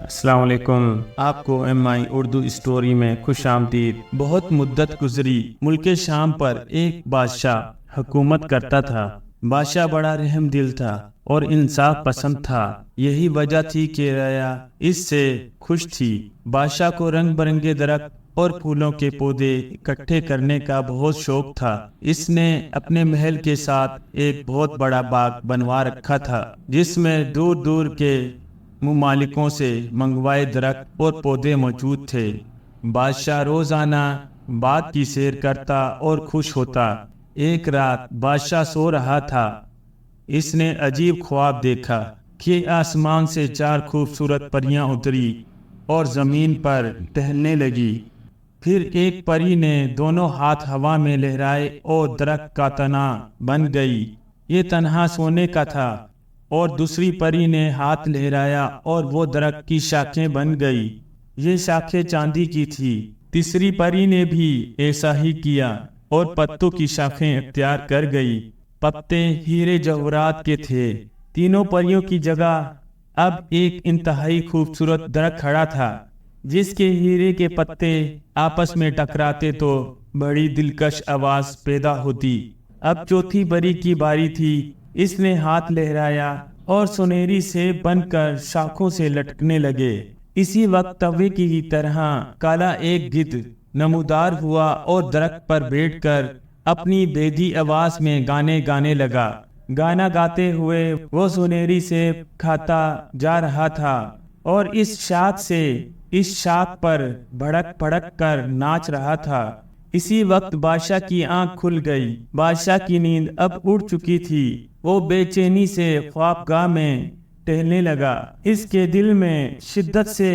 السلام علیکم، آپ کو ایم آئی اردو اسٹوری میں خوش آمدید۔ بہت مدت گزری، ملک شام پر ایک بادشاہ حکومت کرتا تھا۔ بادشاہ بڑا رحم دل تھا اور انصاف پسند تھا۔ یہی وجہ تھی کہ رعایا اس سے خوش تھی۔ بادشاہ کو رنگ برنگے درخت اور پھولوں کے پودے اکٹھے کرنے کا بہت شوق تھا۔ اس نے اپنے محل کے ساتھ ایک بہت بڑا باغ بنوا رکھا تھا، جس میں دور دور کے ممالکوں سے منگوائے درخت اور پودے موجود تھے۔ بادشاہ روزانہ باغ کی سیر کرتا اور خوش ہوتا۔ ایک رات بادشاہ سو رہا تھا۔ اس نے عجیب خواب دیکھا کہ آسمان سے 4 خوبصورت پریاں اتری اور زمین پر ٹہلنے لگی۔ پھر ایک پری نے دونوں ہاتھ ہوا میں لہرائے اور درخت کا تنا بن گئی۔ یہ تنہا سونے کا تھا۔ اور دوسری پری نے ہاتھ لہرایا اور وہ درخت کی شاخیں بن گئی۔ یہ شاخیں چاندی کی تھی۔ تیسری پری نے بھی ایسا ہی کیا اور پتوں کی شاخیں اختیار کر گئی۔ پتے ہیرے جواہرات کے تھے۔ تینوں پریوں کی جگہ اب ایک انتہائی خوبصورت درخت کھڑا تھا، جس کے ہیرے کے پتے آپس میں ٹکراتے تو بڑی دلکش آواز پیدا ہوتی۔ اب چوتھی پری کی باری تھی۔ اس نے ہاتھ لہرایا اور سنہری سیب بن کر شاخوں سے لٹکنے لگے۔ اسی وقت توے کی طرح کالا ایک گدھ نمودار ہوا اور درخت پر بیٹھ کر اپنی بیدی آواز میں گانے گانے لگا۔ گانا گاتے ہوئے وہ سنہری سیب کھاتا جا رہا تھا اور اس شاخ سے اس شاخ پر بھڑک بھڑک کر ناچ رہا تھا۔ اسی وقت بادشاہ کی آنکھ کھل گئی۔ بادشاہ کی نیند اب اڑ چکی تھی۔ وہ بے چینی سے خوابگاہ میں ٹہلنے لگا۔ اس کے دل میں شدت سے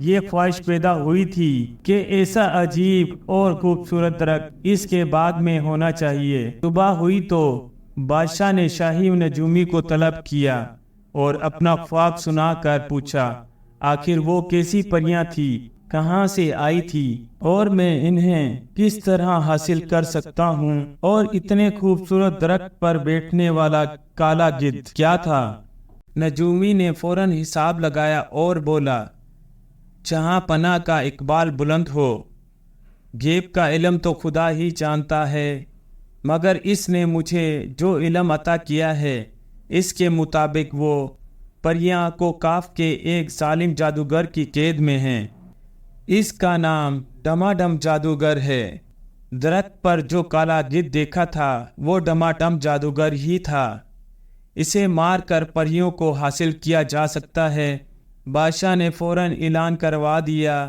یہ خواہش پیدا ہوئی تھی کہ ایسا عجیب اور خوبصورت درخت اس کے باغ میں ہونا چاہیے۔ صبح ہوئی تو بادشاہ نے شاہی نجومی کو طلب کیا اور اپنا خواب سنا کر پوچھا، آخر وہ کیسی پریاں تھی، کہاں سے آئی تھی اور میں انہیں کس طرح حاصل کر سکتا ہوں، اور اتنے خوبصورت درخت پر بیٹھنے والا کالا گدھ کیا تھا؟ نجومی نے فوراً حساب لگایا اور بولا، جہاں پناہ کا اقبال بلند ہو، غیب کا علم تو خدا ہی جانتا ہے، مگر اس نے مجھے جو علم عطا کیا ہے اس کے مطابق وہ پریاں کو کاف کے ایک ظالم جادوگر کی قید میں ہیں۔ اس کا نام ڈماڈم جادوگر ہے۔ درخت پر جو کالا گدھ دیکھا تھا وہ ڈماڈم جادوگر ہی تھا۔ اسے مار کر پریوں کو حاصل کیا جا سکتا ہے۔ بادشاہ نے فوراً اعلان کروا دیا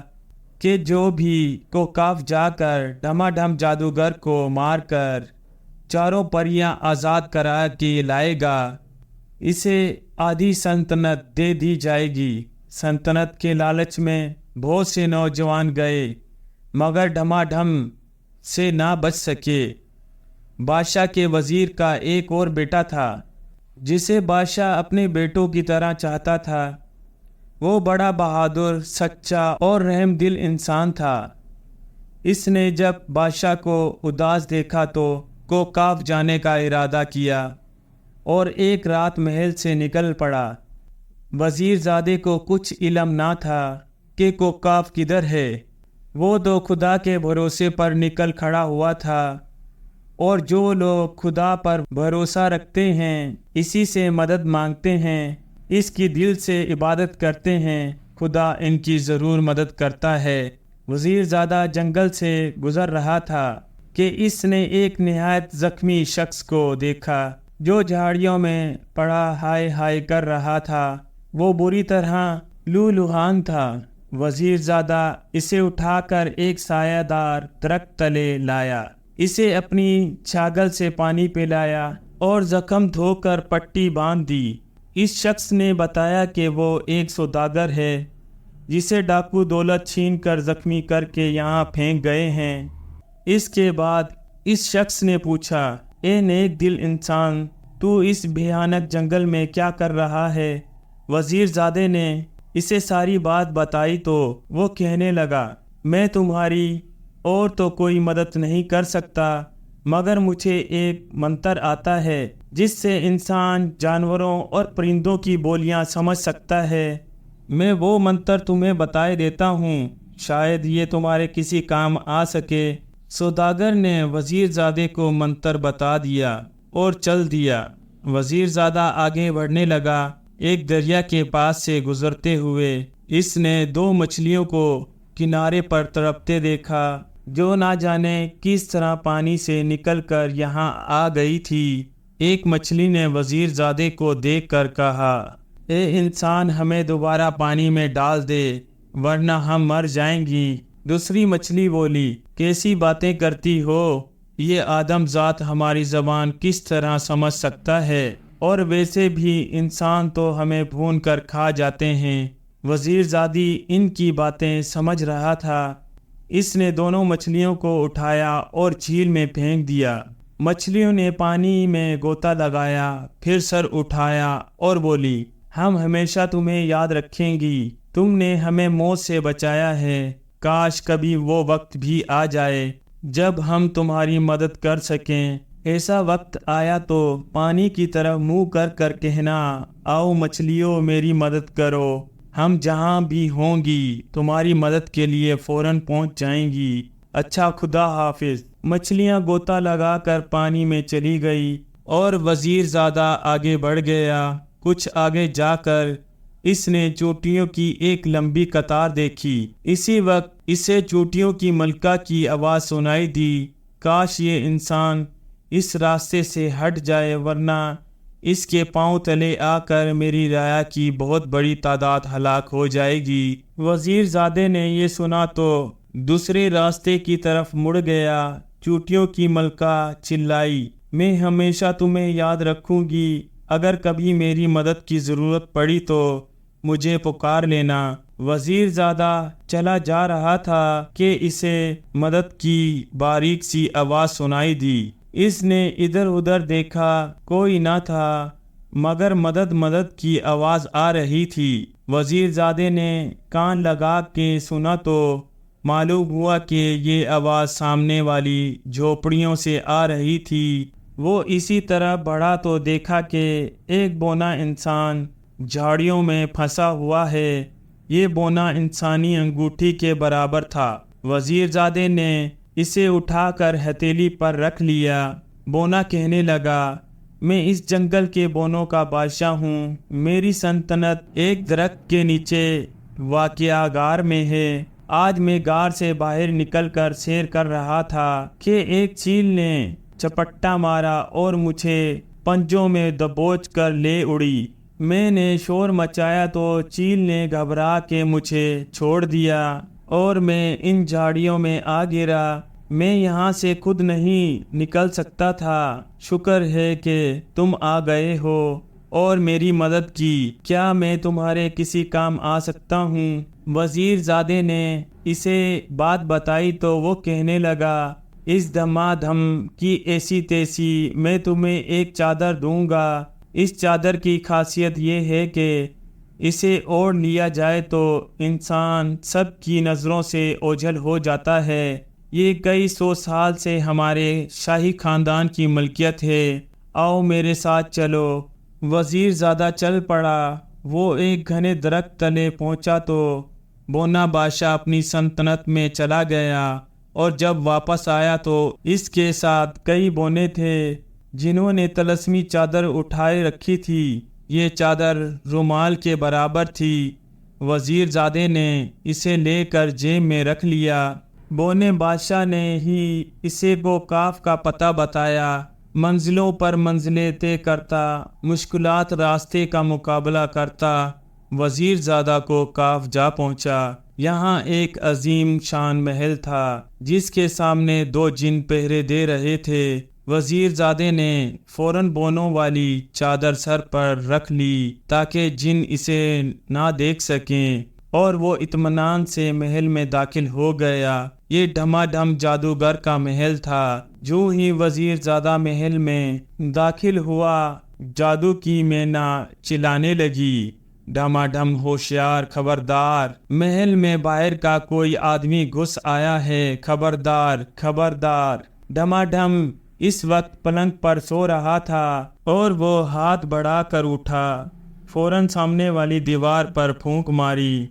کہ جو بھی کو کاف جا کر ڈماڈم جادوگر کو مار کر 4 پریاں آزاد کرا کے لائے گا، اسے آدھی سلطنت دے دی جائے گی۔ سلطنت کے لالچ میں بہت سے نوجوان گئے مگر ڈماڈم سے نہ بچ سکے۔ بادشاہ کے وزیر کا ایک اور بیٹا تھا جسے بادشاہ اپنے بیٹوں کی طرح چاہتا تھا۔ وہ بڑا بہادر، سچا اور رحم دل انسان تھا۔ اس نے جب بادشاہ کو اداس دیکھا تو کوکاف جانے کا ارادہ کیا اور ایک رات محل سے نکل پڑا۔ وزیر زادے کو کچھ علم نہ تھا کہ کوکاف کدھر ہے۔ وہ تو خدا کے بھروسے پر نکل کھڑا ہوا تھا، اور جو لوگ خدا پر بھروسہ رکھتے ہیں، اسی سے مدد مانگتے ہیں، اس کی دل سے عبادت کرتے ہیں، خدا ان کی ضرور مدد کرتا ہے۔ وزیر زادہ جنگل سے گزر رہا تھا کہ اس نے ایک نہایت زخمی شخص کو دیکھا جو جھاڑیوں میں پڑا ہائے ہائے کر رہا تھا۔ وہ بری طرح لہوحان تھا۔ وزیر زادہ اسے اٹھا کر ایک سایہ دار درخت تلے لایا، اسے اپنی چھاگل سے پانی پلایا اور زخم دھو کر پٹی باندھ دی۔ اس شخص نے بتایا کہ وہ ایک سوداگر ہے جسے ڈاکو دولت چھین کر زخمی کر کے یہاں پھینک گئے ہیں۔ اس کے بعد اس شخص نے پوچھا، اے نیک دل انسان، تو اس بھیانک جنگل میں کیا کر رہا ہے؟ وزیر زادے نے اسے ساری بات بتائی تو وہ کہنے لگا، میں تمہاری اور تو کوئی مدد نہیں کر سکتا، مگر مجھے ایک منتر آتا ہے جس سے انسان، جانوروں اور پرندوں کی بولیاں سمجھ سکتا ہے۔ میں وہ منتر تمہیں بتائے دیتا ہوں، شاید یہ تمہارے کسی کام آ سکے۔ سوداگر نے وزیر زادے کو منتر بتا دیا اور چل دیا۔ وزیر زادہ آگے بڑھنے لگا۔ ایک دریا کے پاس سے گزرتے ہوئے اس نے دو مچھلیوں کو کنارے پر تڑپتے دیکھا، جو نہ جانے کس طرح پانی سے نکل کر یہاں آ گئی تھی۔ ایک مچھلی نے وزیر زادے کو دیکھ کر کہا، اے انسان، ہمیں دوبارہ پانی میں ڈال دے ورنہ ہم مر جائیں گی۔ دوسری مچھلی بولی، کیسی باتیں کرتی ہو؟ یہ آدم ذات ہماری زبان کس طرح سمجھ سکتا ہے؟ اور ویسے بھی انسان تو ہمیں بھون کر کھا جاتے ہیں۔ وزیر زادی ان کی باتیں سمجھ رہا تھا۔ اس نے دونوں مچھلیوں کو اٹھایا اور جھیل میں پھینک دیا۔ مچھلیوں نے پانی میں غوطہ لگایا، پھر سر اٹھایا اور بولی، ہم ہمیشہ تمہیں یاد رکھیں گی، تم نے ہمیں موت سے بچایا ہے۔ کاش کبھی وہ وقت بھی آ جائے جب ہم تمہاری مدد کر سکیں۔ ایسا وقت آیا تو پانی کی طرف منہ کر کر کہنا، آؤ مچھلیوں میری مدد کرو، ہم جہاں بھی ہوں گی تمہاری مدد کے لیے فوراً پہنچ جائیں گی۔ اچھا، خدا حافظ۔ مچھلیاں غوطہ لگا کر پانی میں چلی گئی اور وزیر زادہ آگے بڑھ گیا۔ کچھ آگے جا کر اس نے چوٹیوں کی ایک لمبی قطار دیکھی۔ اسی وقت اسے چوٹیوں کی ملکہ کی آواز سنائی دی، کاش یہ انسان اس راستے سے ہٹ جائے ورنہ اس کے پاؤں تلے آ کر میری رعایا کی بہت بڑی تعداد ہلاک ہو جائے گی۔ وزیر زادے نے یہ سنا تو دوسرے راستے کی طرف مڑ گیا۔ چوٹیوں کی ملکہ چلائی، میں ہمیشہ تمہیں یاد رکھوں گی، اگر کبھی میری مدد کی ضرورت پڑی تو مجھے پکار لینا۔ وزیر زادہ چلا جا رہا تھا کہ اسے مدد کی باریک سی آواز سنائی دی۔ اس نے ادھر ادھر دیکھا، کوئی نہ تھا مگر مدد کی آواز آ رہی تھی۔ وزیر زادے نے کان لگا کے سنا تو معلوم ہوا کہ یہ آواز سامنے والی جھوپڑیوں سے آ رہی تھی۔ وہ اسی طرح بڑھا تو دیکھا کہ ایک بونا انسان جھاڑیوں میں پھنسا ہوا ہے۔ یہ بونا انسانی انگوٹھی کے برابر تھا۔ وزیر زادے نے اسے اٹھا کر ہتھیلی پر رکھ لیا۔ بونا کہنے لگا، میں اس جنگل کے بونوں کا بادشاہ ہوں۔ میری سلطنت ایک درخت کے نیچے واقع غار میں ہے۔ آج میں غار سے باہر نکل کر سیر کر رہا تھا کہ ایک چیل نے چپٹا مارا اور مجھے پنجوں میں دبوچ کر لے اڑی۔ میں نے شور مچایا تو چیل نے گھبرا کے مجھے چھوڑ دیا اور میں ان جھاڑیوں میں آ گرا۔ میں یہاں سے خود نہیں نکل سکتا تھا۔ شکر ہے کہ تم آ گئے ہو اور میری مدد کی۔ کیا میں تمہارے کسی کام آ سکتا ہوں؟ وزیر زادے نے اسے بات بتائی تو وہ کہنے لگا، اس دھما دھم کی ایسی تیسی میں تمہیں ایک چادر دوں گا۔ اس چادر کی خاصیت یہ ہے کہ اسے اوڑھ لیا جائے تو انسان سب کی نظروں سے اوجھل ہو جاتا ہے۔ یہ کئی سو سال سے ہمارے شاہی خاندان کی ملکیت ہے۔ آؤ میرے ساتھ چلو۔ وزیر زادہ چل پڑا۔ وہ ایک گھنے درخت تلے پہنچا تو بونا بادشاہ اپنی سلطنت میں چلا گیا اور جب واپس آیا تو اس کے ساتھ کئی بونے تھے جنہوں نے طلسمی چادر اٹھائے رکھی تھی۔ یہ چادر رومال کے برابر تھی۔ وزیر زادے نے اسے لے کر جیب میں رکھ لیا۔ بونے بادشاہ نے ہی اسے کو کاف کا پتہ بتایا۔ منزلوں پر منزلیں طے کرتا، مشکلات راستے کا مقابلہ کرتا، وزیر زادہ کو کاف جا پہنچا۔ یہاں ایک عظیم شان محل تھا جس کے سامنے دو جن پہرے دے رہے تھے۔ وزیر زادے نے فوراً بونوں والی چادر سر پر رکھ لی تاکہ جن اسے نہ دیکھ سکیں اور وہ اطمینان سے محل میں داخل ہو گیا۔ یہ ڈھما ڈھم جادوگر کا محل تھا۔ جو ہی وزیر زادہ محل میں داخل ہوا، جادو کی مینا چلانے لگی، ڈھما ڈھم، ہوشیار، خبردار، محل میں باہر کا کوئی آدمی گھس آیا ہے، خبردار، خبردار۔ ڈھما ڈھم اس وقت پلنگ پر سو رہا تھا اور وہ ہاتھ بڑھا کر اٹھا۔ فوراً سامنے والی دیوار پر پھونک ماری۔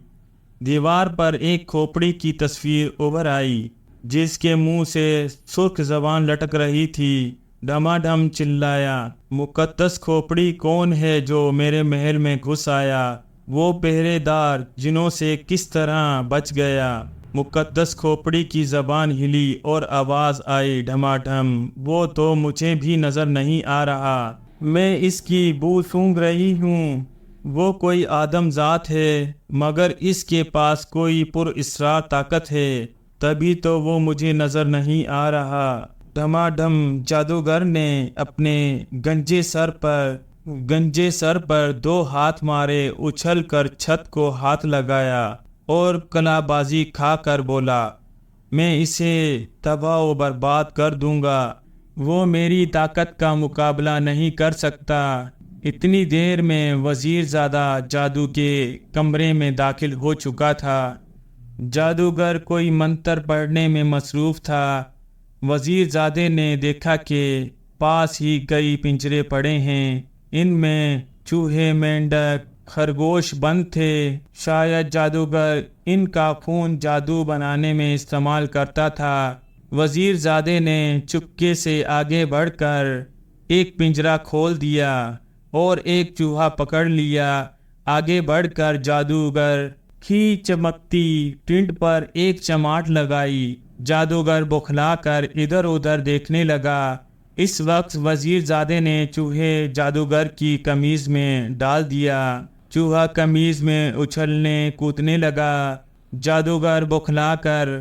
دیوار پر ایک کھوپڑی کی تصویر ابھر آئی جس کے منہ سے سرخ زبان لٹک رہی تھی۔ ڈھما ڈھم چلایا، مقدس کھوپڑی کون ہے جو میرے محل میں گھس آیا؟ وہ پہرے دار جنوں سے کس طرح بچ گیا؟ مقدس کھوپڑی کی زبان ہلی اور آواز آئی ڈھما ڈھم، وہ تو مجھے بھی نظر نہیں آ رہا، میں اس کی بو سونگھ رہی ہوں۔ وہ کوئی آدم ذات ہے مگر اس کے پاس کوئی پر اسرار طاقت ہے، تبھی تو وہ مجھے نظر نہیں آ رہا۔ ڈھما ڈھم جادوگر نے اپنے گنجے سر پر 2 ہاتھ مارے، اچھل کر چھت کو ہاتھ لگایا اور کلا بازی کھا کر بولا، میں اسے تباہ و برباد کر دوں گا، وہ میری طاقت کا مقابلہ نہیں کر سکتا۔ اتنی دیر میں وزیر زادہ جادو کے کمرے میں داخل ہو چکا تھا۔ جادوگر کوئی منتر پڑھنے میں مصروف تھا۔ وزیر زادے نے دیکھا کہ پاس ہی کئی پنجرے پڑے ہیں، ان میں چوہے، مینڈک، خرگوش بند تھے، شاید جادوگر ان کا خون جادو بنانے میں استعمال کرتا تھا۔ وزیر زادے نے چپکے سے آگے بڑھ کر ایک پنجرا کھول دیا اور ایک چوہا پکڑ لیا۔ آگے بڑھ کر جادوگر کی چمکتی ٹینٹ پر ایک چماٹ لگائی۔ جادوگر بوکھلا کر ادھر ادھر دیکھنے لگا۔ اس وقت وزیر زادے نے چوہے جادوگر کی قمیض میں ڈال دیا۔ چوہا قمیض میں اچھلنے کودنے لگا۔ جادوگر بوکھلا کر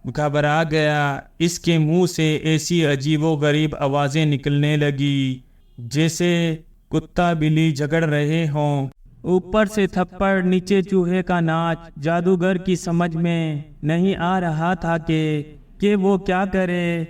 گھبرا گیا۔ اس کے منہ سے ایسی عجیب و غریب آوازیں نکلنے لگی جیسے کتا بلی جھگڑ رہے ہوں۔ اوپر سے تھپڑ، نیچے چوہے کا ناچ۔ جادوگر کی سمجھ میں نہیں آ رہا تھا کہ وہ کیا کرے۔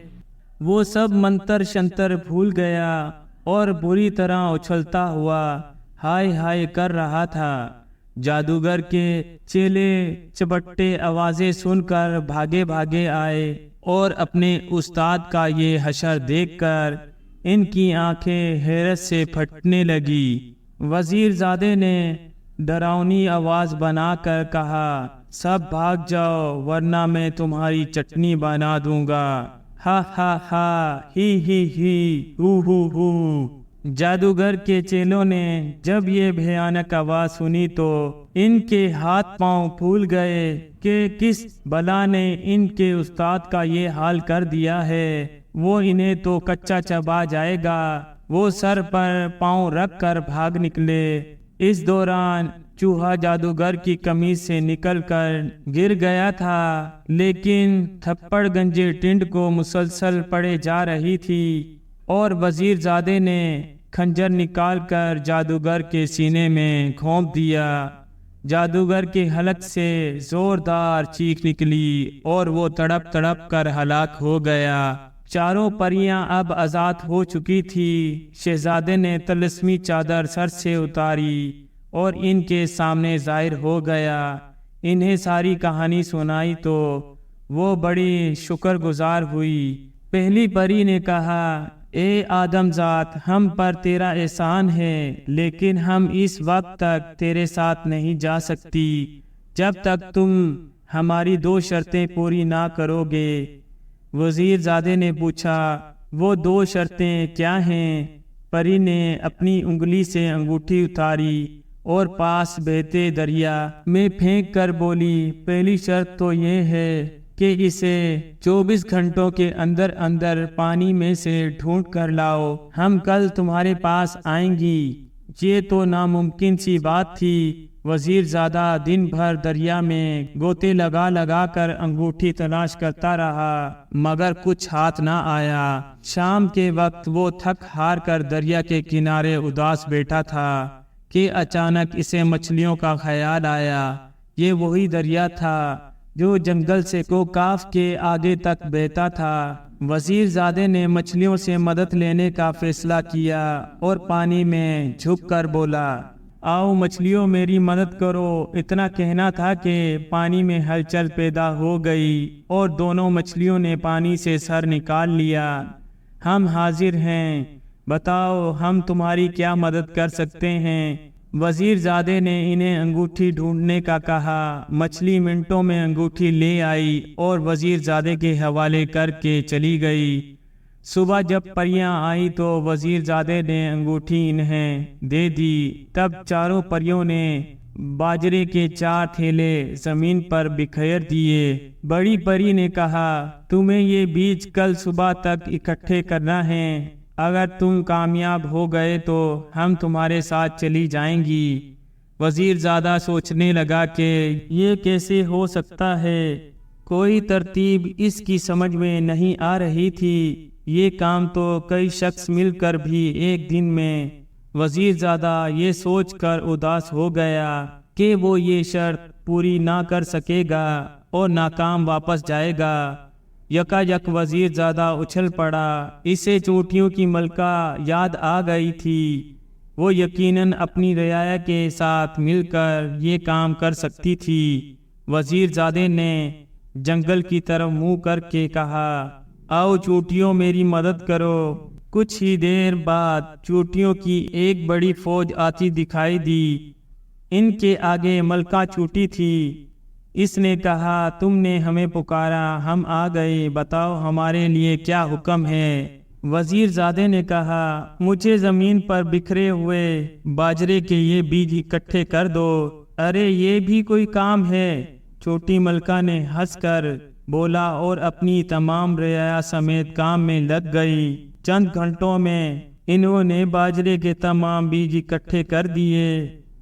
وہ سب منتر شنتر بھول گیا اور بری طرح اچھلتا ہوا ہائے ہائے کر رہا تھا۔ جادوگر کے چیلے چپٹے آوازیں سن کر بھاگے بھاگے آئے اور اپنے استاد کا یہ حشر دیکھ کر ان کی آنکھیں حیرت سے پھٹنے لگی۔ وزیر زادے نے ڈراؤنی آواز بنا کر کہا، سب بھاگ جاؤ ورنہ میں تمہاری چٹنی بنا دوں گا، ہا ہا ہا، ہی ہو ہو۔ جادوگر کے چیلوں نے جب یہ بھیانک آواز سنی تو ان کے ہاتھ پاؤں پھول گئے کہ کس بلا نے ان کے استاد کا یہ حال کر دیا ہے، وہ انہیں تو کچا چبا جائے گا۔ وہ سر پر پاؤں رکھ کر بھاگ نکلے۔ اس دوران چوہا جادوگر کی قمیض سے نکل کر گر گیا تھا، لیکن تھپڑ گنجے ٹینٹ کو مسلسل پڑے جا رہی تھی اور وزیر زادے نے خنجر نکال کر جادوگر کے سینے میں گھونپ دیا۔ جادوگر کے حلق سے زوردار چیخ نکلی اور وہ تڑپ تڑپ کر ہلاک ہو گیا۔ چاروں پریاں اب آزاد ہو چکی تھی۔ شہزادے نے طلسمی چادر سر سے اتاری اور ان کے سامنے ظاہر ہو گیا۔ انہیں ساری کہانی سنائی تو وہ بڑی شکر گزار ہوئی۔ پہلی پری نے کہا، اے آدم ذات، ہم پر تیرا احسان ہے، لیکن ہم اس وقت تک تیرے ساتھ نہیں جا سکتی جب تک تم ہماری 2 شرطیں پوری نہ کرو گے۔ وزیر زادے نے پوچھا، وہ 2 شرطیں کیا ہیں؟ پری نے اپنی انگلی سے انگوٹھی اتاری اور پاس بہتے دریا میں پھینک کر بولی، پہلی شرط تو یہ ہے کہ اسے 24 گھنٹوں کے اندر اندر پانی میں سے ڈھونڈ کر لاؤ، ہم کل تمہارے پاس آئیں گی۔ یہ تو ناممکن سی بات تھی۔ وزیر زادہ دن بھر دریا میں گوتے لگا لگا کر انگوٹھی تلاش کرتا رہا مگر کچھ ہاتھ نہ آیا۔ شام کے وقت وہ تھک ہار کر دریا کے کنارے اداس بیٹھا تھا کہ اچانک اسے مچھلیوں کا خیال آیا۔ یہ وہی دریا تھا جو جنگل سے کوکاف کے آگے تک بہتا تھا۔ وزیر زادے نے مچھلیوں سے مدد لینے کا فیصلہ کیا اور پانی میں جھک کر بولا، آؤ مچھلیوں میری مدد کرو۔ اتنا کہنا تھا کہ پانی میں ہلچل پیدا ہو گئی اور دونوں مچھلیوں نے پانی سے سر نکال لیا۔ ہم حاضر ہیں، بتاؤ ہم تمہاری کیا مدد کر سکتے ہیں؟ وزیر زادے نے انہیں انگوٹھی ڈھونڈنے کا کہا۔ مچھلی منٹوں میں انگوٹھی لے آئی اور وزیر زادے کے حوالے کر کے چلی گئی۔ صبح جب پریاں آئی تو وزیر زادے نے انگوٹھی انہیں دے دی۔ تب چاروں پریوں نے باجرے کے 4 تھیلے زمین پر بکھیر دیے۔ بڑی پری نے کہا، تمہیں یہ بیج کل صبح تک اکٹھے کرنا ہے۔ اگر تم کامیاب ہو گئے تو ہم تمہارے ساتھ چلی جائیں گی۔ وزیر زادہ سوچنے لگا کہ یہ کیسے ہو سکتا ہے، کوئی ترتیب اس کی سمجھ میں نہیں آ رہی تھی۔ یہ کام تو کئی شخص مل کر بھی ایک دن میں۔ وزیر زادہ یہ سوچ کر اداس ہو گیا کہ وہ یہ شرط پوری نہ کر سکے گا اور ناکام واپس جائے گا۔ یکا یک وزیر زادہ اچھل پڑا۔ اسے چوٹیوں کی ملکہ یاد آ گئی تھی۔ وہ یقیناً اپنی رعایا کے ساتھ مل کر یہ کام کر سکتی تھی۔ وزیر زادے نے جنگل کی طرف منہ کر کے کہا، آؤ چوٹیوں میری مدد کرو۔ کچھ ہی دیر بعد چوٹیوں کی ایک بڑی فوج آتی دکھائی دی۔ ان کے آگے ملکہ چوٹی تھی۔ اس نے کہا، تم نے ہمیں پکارا، ہم آ گئے، بتاؤ ہمارے لیے کیا حکم ہے؟ وزیر زادے نے کہا، مجھے زمین پر بکھرے ہوئے باجرے کے یہ بیج اکٹھے کر دو۔ ارے یہ بھی کوئی کام ہے؟ چھوٹی ملکہ نے ہنس کر بولا اور اپنی تمام رعایا سمیت کام میں لگ گئی۔ چند گھنٹوں میں انہوں نے باجرے کے تمام بیج اکٹھے کر دیے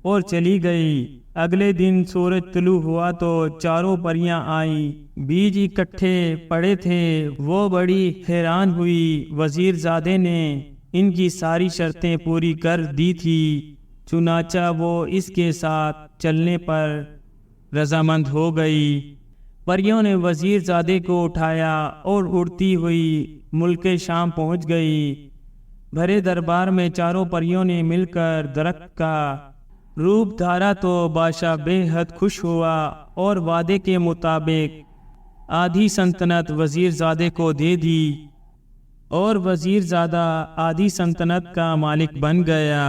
اور چلی گئی۔ اگلے دن سورج طلوع ہوا تو چاروں پریاں آئیں۔ بیج اکٹھے پڑے تھے۔ وہ بڑی حیران ہوئی۔ وزیر زادے نے ان کی ساری شرطیں پوری کر دی تھی، چنانچہ وہ اس کے ساتھ چلنے پر رضامند ہو گئی۔ پریوں نے وزیر زادے کو اٹھایا اور اڑتی ہوئی ملک شام پہنچ گئی۔ بھرے دربار میں چاروں پریوں نے مل کر درخت کا روپ دھارا تو بادشاہ بے حد خوش ہوا اور وعدے کے مطابق آدھی سلطنت وزیر زادے کو دے دی اور وزیر زادہ آدھی سلطنت کا مالک بن گیا۔